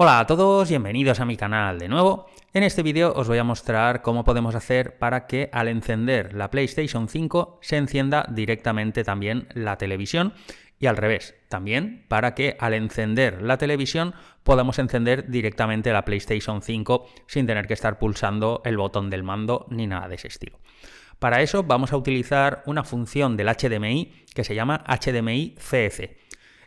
Hola a todos, bienvenidos a mi canal de nuevo. En este vídeo os voy a mostrar cómo podemos hacer para que al encender la PlayStation 5 se encienda directamente también la televisión y al revés, también para que al encender la televisión podamos encender directamente la PlayStation 5 sin tener que estar pulsando el botón del mando ni nada de ese estilo. Para eso vamos a utilizar una función del HDMI que se llama HDMI CEC.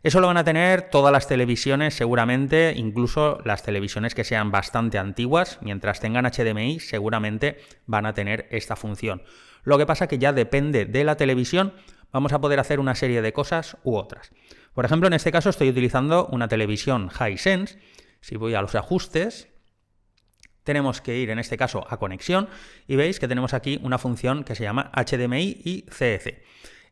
Eso lo van a tener todas las televisiones seguramente, incluso las televisiones que sean bastante antiguas, mientras tengan HDMI seguramente van a tener esta función. Lo que pasa que ya depende de la televisión, vamos a poder hacer una serie de cosas u otras. Por ejemplo, en este caso estoy utilizando una televisión Hisense. Si voy a los ajustes, tenemos que ir en este caso a conexión y veis que tenemos aquí una función que se llama HDMI y CEC.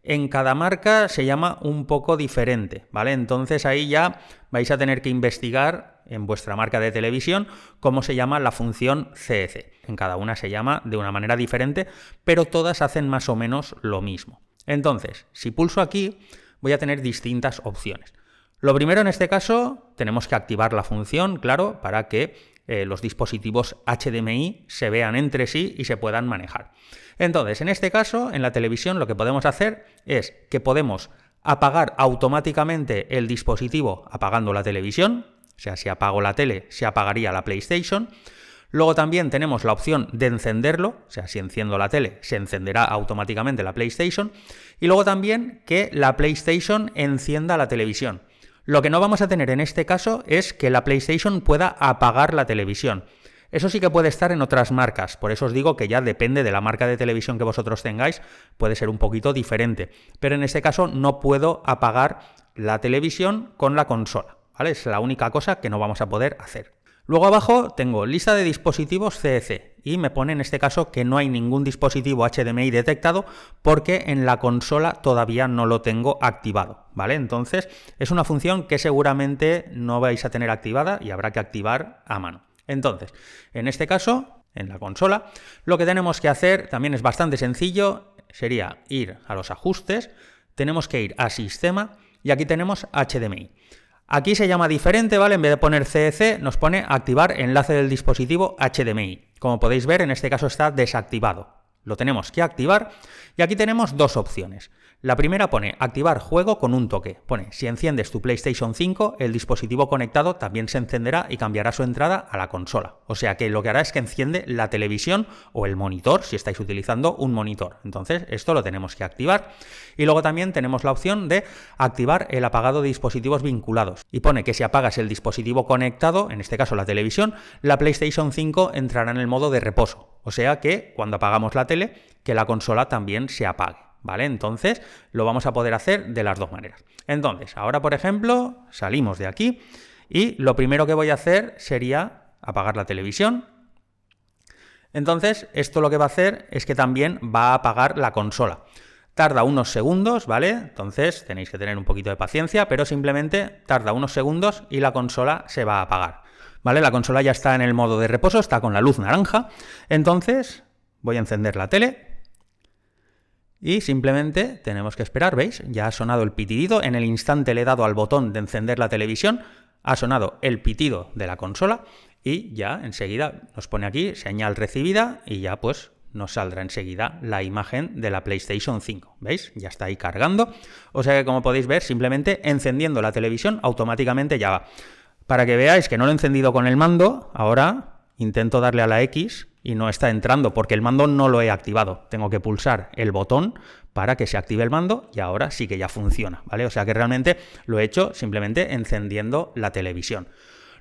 En cada marca se llama un poco diferente, ¿vale? Entonces ahí ya vais a tener que investigar en vuestra marca de televisión cómo se llama la función CEC. En cada una se llama de una manera diferente, pero todas hacen más o menos lo mismo. Entonces, si pulso aquí, voy a tener distintas opciones. Lo primero en este caso, tenemos que activar la función, claro, para que los dispositivos HDMI se vean entre sí y se puedan manejar. Entonces, en este caso, en la televisión lo que podemos hacer es que podemos apagar automáticamente el dispositivo apagando la televisión, o sea, si apago la tele, se apagaría la PlayStation. Luego también tenemos la opción de encenderlo, o sea, si enciendo la tele, se encenderá automáticamente la PlayStation. Y luego también que la PlayStation encienda la televisión. Lo que no vamos a tener en este caso es que la PlayStation pueda apagar la televisión. Eso sí que puede estar en otras marcas, por eso os digo que ya depende de la marca de televisión que vosotros tengáis, puede ser un poquito diferente. Pero en este caso no puedo apagar la televisión con la consola, ¿vale? Es la única cosa que no vamos a poder hacer. Luego abajo tengo lista de dispositivos CEC y me pone en este caso que no hay ningún dispositivo HDMI detectado porque en la consola todavía no lo tengo activado, ¿vale? Entonces es una función que seguramente no vais a tener activada y habrá que activar a mano. Entonces, en este caso, en la consola, lo que tenemos que hacer también es bastante sencillo, sería ir a los ajustes, tenemos que ir a sistema y aquí tenemos HDMI. Aquí se llama diferente, ¿vale? En vez de poner CEC, nos pone activar enlace del dispositivo HDMI. Como podéis ver, en este caso está desactivado. Lo tenemos que activar y aquí tenemos dos opciones. La primera pone activar juego con un toque. Pone si enciendes tu PlayStation 5, el dispositivo conectado también se encenderá y cambiará su entrada a la consola. O sea que lo que hará es que enciende la televisión o el monitor si estáis utilizando un monitor. Entonces esto lo tenemos que activar. Y luego también tenemos la opción de activar el apagado de dispositivos vinculados. Y pone que si apagas el dispositivo conectado, en este caso la televisión, la PlayStation 5 entrará en el modo de reposo. O sea que cuando apagamos la tele, que la consola también se apague, ¿vale? Entonces lo vamos a poder hacer de las dos maneras. Entonces, ahora por ejemplo, salimos de aquí y lo primero que voy a hacer sería apagar la televisión. Entonces, esto lo que va a hacer es que también va a apagar la consola. Tarda unos segundos, ¿vale? Entonces tenéis que tener un poquito de paciencia, pero simplemente tarda unos segundos y la consola se va a apagar, ¿vale? La consola ya está en el modo de reposo, está con la luz naranja. Entonces voy a encender la tele y simplemente tenemos que esperar, ¿veis? Ya ha sonado el pitidito, en el instante le he dado al botón de encender la televisión, ha sonado el pitido de la consola y ya enseguida nos pone aquí señal recibida y ya pues nos saldrá enseguida la imagen de la PlayStation 5, ¿veis? Ya está ahí cargando, o sea que como podéis ver, simplemente encendiendo la televisión automáticamente ya va. Para que veáis que no lo he encendido con el mando, ahora intento darle a la X y no está entrando porque el mando no lo he activado. Tengo que pulsar el botón para que se active el mando y ahora sí que ya funciona, ¿vale? O sea que realmente lo he hecho simplemente encendiendo la televisión.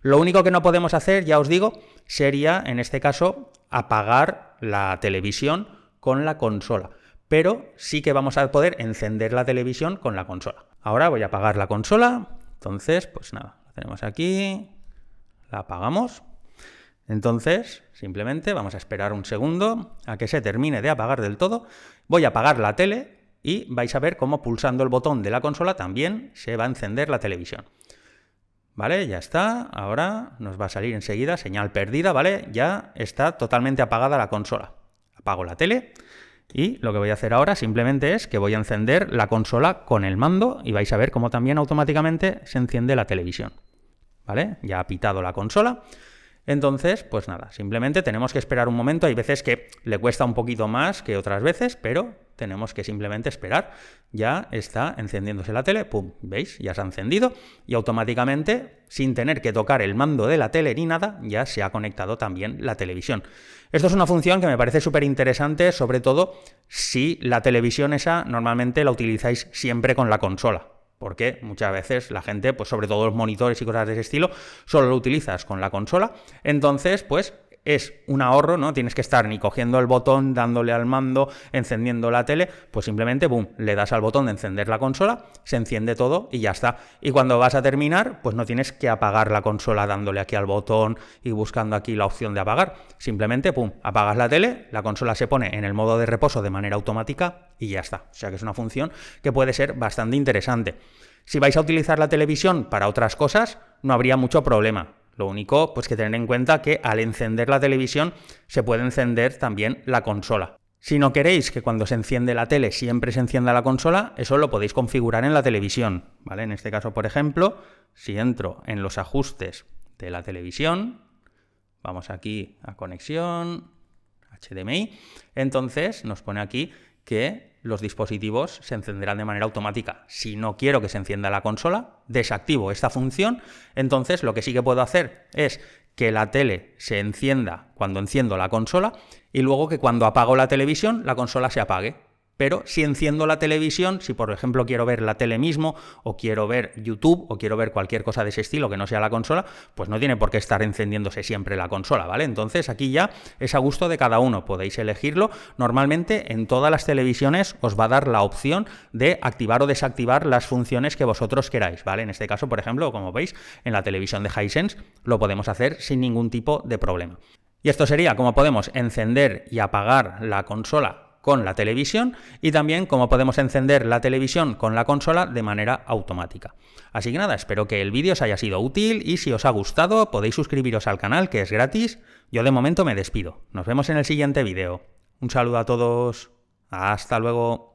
Lo único que no podemos hacer, ya os digo, sería en este caso apagar la televisión con la consola. Pero sí que vamos a poder encender la televisión con la consola. Ahora voy a apagar la consola. Entonces, pues nada, la tenemos aquí. La apagamos. Entonces, simplemente vamos a esperar un segundo a que se termine de apagar del todo. Voy a apagar la tele y vais a ver cómo pulsando el botón de la consola también se va a encender la televisión. ¿Vale? Ya está. Ahora nos va a salir enseguida señal perdida, ¿vale? Ya está totalmente apagada la consola. Apago la tele y lo que voy a hacer ahora simplemente es que voy a encender la consola con el mando y vais a ver cómo también automáticamente se enciende la televisión. ¿vale? Ya ha pitado la consola. Entonces, pues nada, simplemente tenemos que esperar un momento. Hay veces que le cuesta un poquito más que otras veces, pero tenemos que simplemente esperar. Ya está encendiéndose la tele, ¡pum! ¿Veis? Ya se ha encendido y automáticamente, sin tener que tocar el mando de la tele ni nada, ya se ha conectado también la televisión. Esto es una función que me parece súper interesante, sobre todo si la televisión esa normalmente la utilizáis siempre con la consola. Porque muchas veces la gente, pues sobre todo los monitores y cosas de ese estilo, solo lo utilizas con la consola. Entonces, pues es un ahorro, ¿no? Tienes que estar ni cogiendo el botón, dándole al mando, encendiendo la tele, pues simplemente, boom, le das al botón de encender la consola, se enciende todo y ya está. Y cuando vas a terminar, pues no tienes que apagar la consola dándole aquí al botón y buscando aquí la opción de apagar. Simplemente, pum, apagas la tele, la consola se pone en el modo de reposo de manera automática y ya está. O sea que es una función que puede ser bastante interesante. Si vais a utilizar la televisión para otras cosas, no habría mucho problema. Lo único, pues que tener en cuenta que al encender la televisión se puede encender también la consola. Si no queréis que cuando se enciende la tele siempre se encienda la consola, eso lo podéis configurar en la televisión, ¿vale? En este caso, por ejemplo, si entro en los ajustes de la televisión, vamos aquí a conexión, HDMI, entonces nos pone aquí que los dispositivos se encenderán de manera automática. Si no quiero que se encienda la consola, desactivo esta función, entonces lo que sí que puedo hacer es que la tele se encienda cuando enciendo la consola y luego que cuando apago la televisión, la consola se apague. Pero si enciendo la televisión, si por ejemplo quiero ver la tele mismo, o quiero ver YouTube, o quiero ver cualquier cosa de ese estilo que no sea la consola, pues no tiene por qué estar encendiéndose siempre la consola, ¿vale? Entonces aquí ya es a gusto de cada uno, podéis elegirlo. Normalmente en todas las televisiones os va a dar la opción de activar o desactivar las funciones que vosotros queráis, ¿vale? En este caso, por ejemplo, como veis, en la televisión de Hisense lo podemos hacer sin ningún tipo de problema. Y esto sería cómo podemos encender y apagar la consola con la televisión y también cómo podemos encender la televisión con la consola de manera automática. Así que nada, espero que el vídeo os haya sido útil y si os ha gustado podéis suscribiros al canal, que es gratis. Yo de momento me despido. Nos vemos en el siguiente vídeo. Un saludo a todos. Hasta luego.